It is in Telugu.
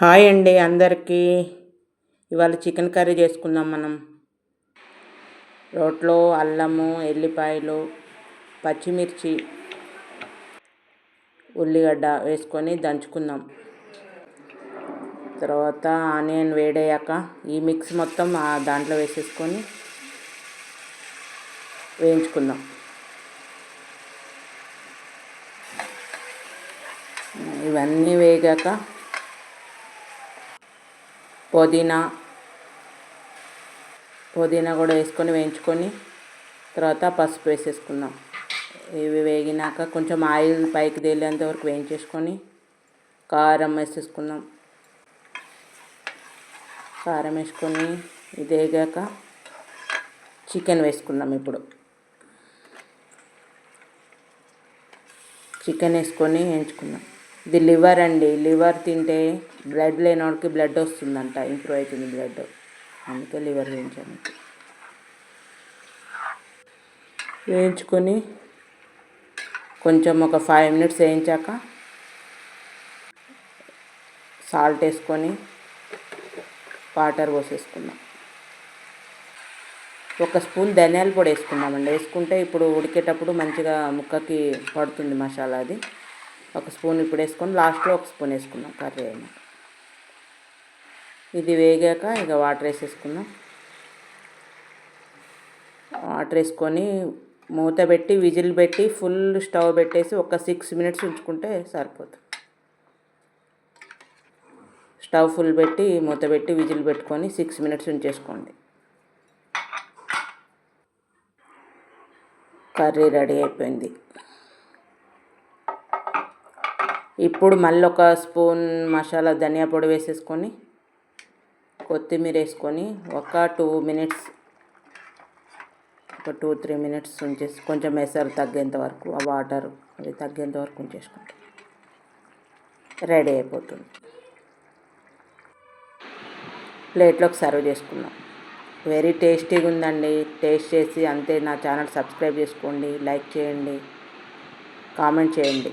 హాయ్ అండి అందరికీ. ఇవాళ చికెన్ కర్రీ చేసుకుందాం మనం. రోట్లో అల్లము, ఎల్లిపాయలు, పచ్చిమిర్చి, ఉల్లిగడ్డ వేసుకొని దంచుకుందాం. తర్వాత ఆనియన్ వేడయ్యాక ఈ మిక్స్ మొత్తం దాంట్లో వేసేసుకొని వేయించుకుందాం. ఇవన్నీ వేగాక పుదీనా కూడా వేసుకొని వేయించుకొని తర్వాత పసుపు వేసేసుకుందాం. ఇవి వేగినాక కొంచెం ఆయిల్ పైకి తేలేంత వరకు వేయించేసుకొని కారం వేసేసుకుందాం. కారం వేసుకొని ఇది వేగాక చికెన్ వేసుకుందాం. ఇప్పుడు చికెన్ వేసుకొని వేయించుకుందాం. ఇది లివర్ అండి. లివర్ తింటే బ్లడ్ లేనివాడికి బ్లడ్ వస్తుందంట, ఇంప్రూవ్ అవుతుంది బ్లడ్. అందుకే లివర్ వేయించుకొని కొంచెం ఒక 5 minutes వేయించాక సాల్ట్ వేసుకొని వాటర్ పోసేసుకుందాం. 1 స్పూన్ ధనియాల పొడి వేసుకుందామండి. వేసుకుంటే ఇప్పుడు ఉడికేటప్పుడు మంచిగా ముక్కకి పడుతుంది మసాలా. అది 1 స్పూన్ ఇప్పుడు వేసుకొని లాస్ట్లో 1 స్పూన్ వేసుకుందాం కర్రీ అయినా. ఇది వేగాక ఇక వాటర్ వేసేసుకుందాం. వాటర్ వేసుకొని మూత పెట్టి విజిల్ పెట్టి ఫుల్ స్టవ్ పెట్టేసి ఒక 6 minutes ఉంచుకుంటే సరిపోతుంది. స్టవ్ ఫుల్ పెట్టి మూత పెట్టి విజిల్ పెట్టుకొని 6 minutes ఉంచేసుకోండి. కర్రీ రెడీ అయిపోయింది. ఇప్పుడు మళ్ళీ 1 స్పూన్ మసాలా ధనియా పొడి వేసేసుకొని కొత్తిమీర వేసుకొని ఒక 2-3 minutes ఉంచేసి కొంచెం ఎసరు తగ్గేంత వరకు, ఆ వాటర్ అవి తగ్గేంత వరకు ఉంచేసుకుంటాం. రెడీ అయిపోతుంది. ప్లేట్లోకి సర్వ్ చేసుకుందాం. వెరీ టేస్టీగా ఉందండి. టేస్ట్ చేసి అంతే. నా ఛానల్ సబ్స్క్రైబ్ చేసుకోండి, లైక్ చేయండి, కామెంట్ చేయండి.